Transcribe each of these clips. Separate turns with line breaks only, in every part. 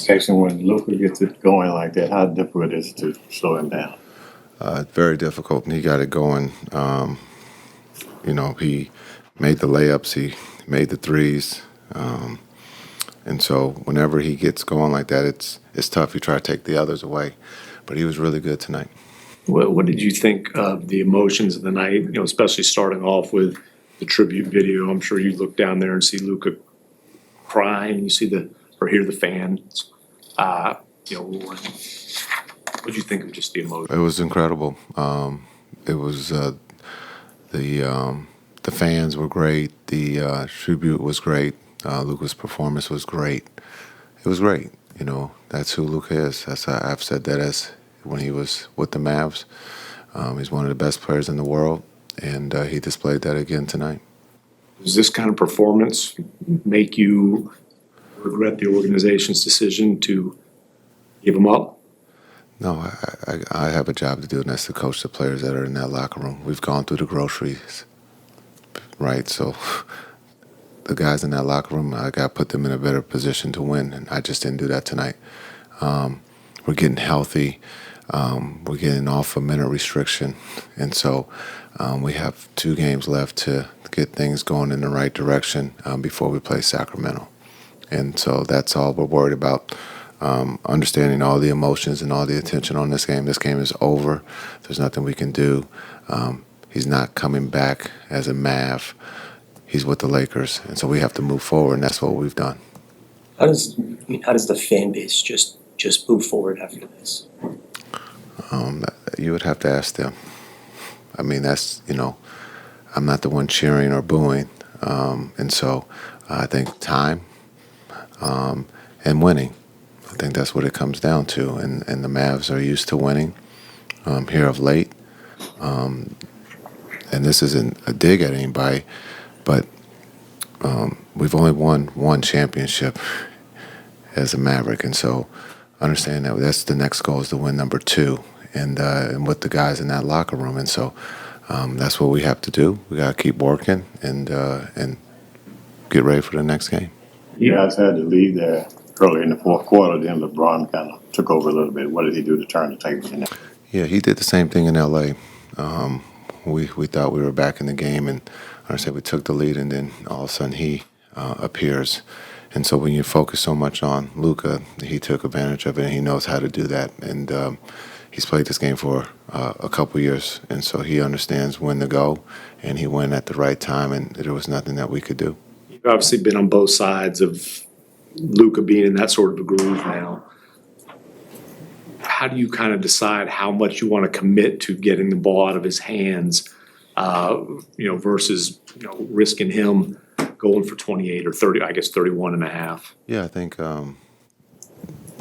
Jackson, when Luka gets it going like that, how difficult it is to slow him down?
Very difficult, and he got it going. He made the layups, he made the threes, and so whenever he gets going like that, it's tough. You try to take the others away, but he was really good tonight.
What did you think of the emotions of the night? Especially starting off with the tribute video. I'm sure you look down there and see Luka crying. You see or hear the fans. What did you think of just the emotion?
It was incredible. It was the fans were great. The tribute was great. Luka's performance was great. It was great. That's who Luka is. I've said that as when he was with the Mavs. He's one of the best players in the world, and he displayed that again tonight.
Does this kind of performance make you regret the organization's decision to give him up?
No, I have a job to do, and that's to coach the players that are in that locker room. We've gone through the groceries, right? So the guys in that locker room, I got to put them in a better position to win, and I just didn't do that tonight. We're getting healthy. We're getting off a minute restriction, and so we have 2 games left to get things going in the right direction before we play Sacramento. And so that's all we're worried about. Understanding all the emotions and all the attention on this game. This game is over. There's nothing we can do. He's not coming back as a Mav. He's with the Lakers, and so we have to move forward, and that's what we've done.
How does the fan base just move forward after this?
You would have to ask them. I mean, that's I'm not the one cheering or booing, and so I think time and winning. I think that's what it comes down to, and the Mavs are used to winning here of late. And this isn't a dig at anybody, but we've only won 1 championship as a Maverick, and so understand that's the next goal is to win number 2, and with the guys in that locker room, and so that's what we have to do. We got to keep working and get ready for the next game.
You guys had the lead there early in the fourth quarter. Then LeBron kind of took over a little bit. What did he do to turn the tables in there?
Yeah, he did the same thing in L.A. We thought we were back in the game, and I said we took the lead, and then all of a sudden he appears. And so when you focus so much on Luka, he took advantage of it, and he knows how to do that. And he's played this game for a couple years, and so he understands when to go, and he went at the right time, and there was nothing that we could do.
You've obviously been on both sides of Luka being in that sort of a groove now. How do you kind of decide how much you want to commit to getting the ball out of his hands, versus risking him going for 28 or 30, I guess 31 and a half?
Yeah, I think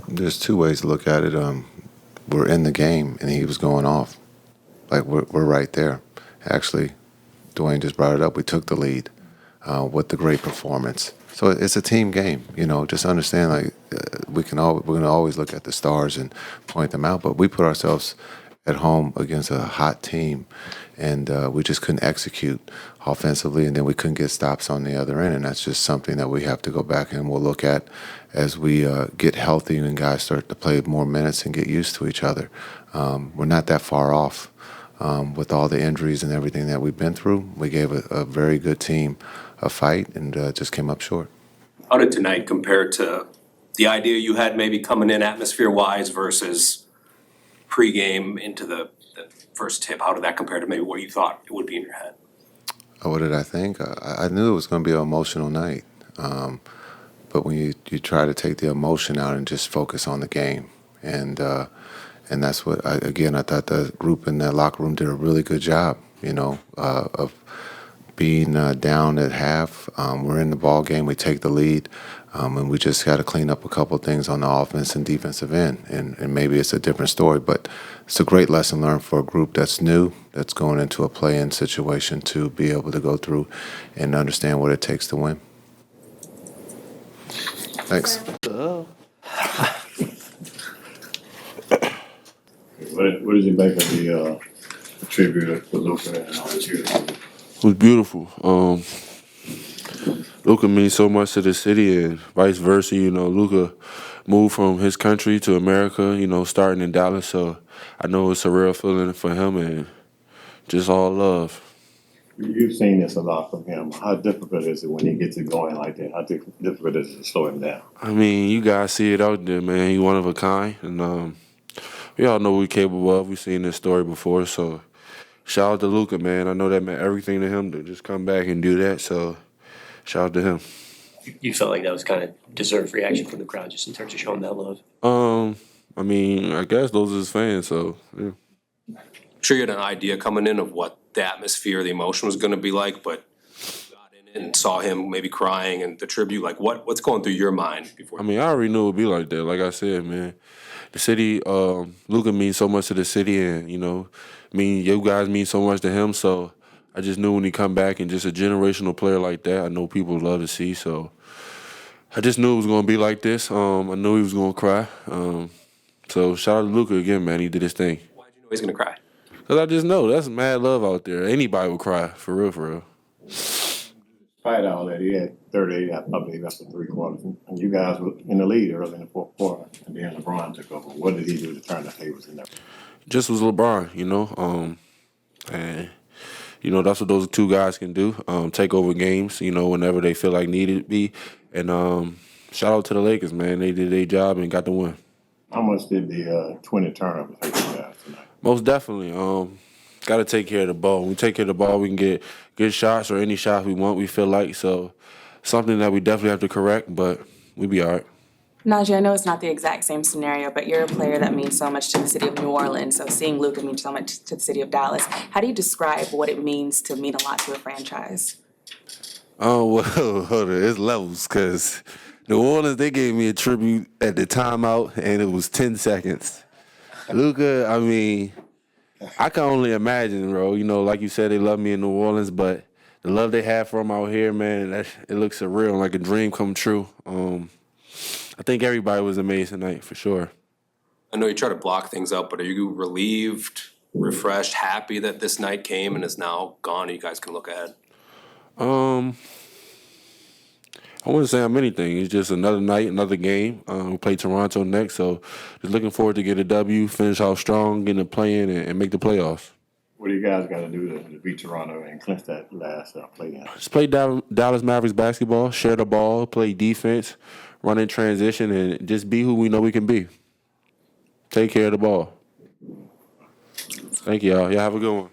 there's 2 ways to look at it. We're in the game, and he was going off. Like, we're right there. Actually, Dwayne just brought it up. We took the lead with the great performance. So it's a team game, just understand, we're going to always look at the stars and point them out, but we put ourselves at home against a hot team, and we just couldn't execute offensively, and then we couldn't get stops on the other end, and that's just something that we have to go back and we'll look at as we get healthy and guys start to play more minutes and get used to each other. We're not that far off. With all the injuries and everything that we've been through, we gave a very good team a fight and just came up short.
How did tonight compare to the idea you had maybe coming in atmosphere-wise versus pregame into the first tip? How did that compare to maybe what you thought it would be in your head?
What did I think? I knew it was going to be an emotional night. But when you try to take the emotion out and just focus on the game. And that's what, I thought the group in that locker room did a really good job, of being down at half. We're in the ball game. We take the lead. And we just got to clean up a couple of things on the offense and defensive end. And maybe it's a different story, but it's a great lesson learned for a group that's new, that's going into a play-in situation to be able to go through and understand what it takes to win. Thanks.
What did you make of the tribute for Luka and all that years?
It was beautiful. Luka means so much to the city, and vice versa. Luka move from his country to America, you know, starting in Dallas. So I know it's a real feeling for him and just all love.
You've seen this a lot from him. How difficult is it when he gets it going like that? How difficult is it to slow him down?
I mean, you guys see it out there, man. He's one of a kind. And we all know what we're capable of. We've seen this story before. So shout out to Luka, man. I know that meant everything to him to just come back and do that. So shout out to him.
You felt like that was kind of deserved reaction from the crowd just in terms of showing that love.
I mean, I guess those are his fans, so yeah.
I'm sure you had an idea coming in of what the atmosphere, the emotion was gonna be like, but you got in it and saw him maybe crying and the tribute, like what's going through your mind before?
I mean, I already knew it would be like that. Like I said, man, the city, Luka means so much to the city, and you guys mean so much to him. So I just knew when he come back and just a generational player like that, I know people love to see. So I just knew it was gonna be like this. I knew he was gonna cry. So shout out to Luka again, man. He did his thing.
Why'd you know he's gonna cry?
Cause I just know that's mad love out there. Anybody would cry, for real, for real.
Despite all that, he had 38, I believe, after 3 quarters. And you guys were in the lead early in the 4th quarter, and then LeBron took over. What did he do to turn the tables in that?
Just was LeBron, and that's what those two guys can do. Take over games, whenever they feel like needed to be. And shout out to the Lakers, man. They did their job and got the win.
How much did the 20 turnovers hurt you guys tonight?
Most definitely. Got to take care of the ball. When we take care of the ball, we can get good shots or any shots we want, we feel like. So something that we definitely have to correct, but we be all right.
Naji, I know it's not the exact same scenario, but you're a player that means so much to the city of New Orleans. So seeing Luka mean so much to the city of Dallas, how do you describe what it means to mean a lot to a franchise?
Oh, well, hold on. It's levels, because New Orleans, they gave me a tribute at the timeout, and it was 10 seconds. Luka, I mean, I can only imagine, bro. Like you said, they love me in New Orleans, but the love they have for him out here, man, it looks surreal, like a dream come true. I think everybody was amazed tonight, for sure.
I know you try to block things up, but are you relieved, refreshed, happy that this night came and is now gone and you guys can look ahead?
I wouldn't say I'm anything. It's just another night, another game. We play Toronto next, so just looking forward to get a W, finish out strong, get a play-in, and make the playoffs.
What do you guys got to do to beat Toronto and clinch that last play-in?
Just play Dallas Mavericks basketball, share the ball, play defense, run in transition, and just be who we know we can be. Take care of the ball. Thank y'all. Y'all have a good one.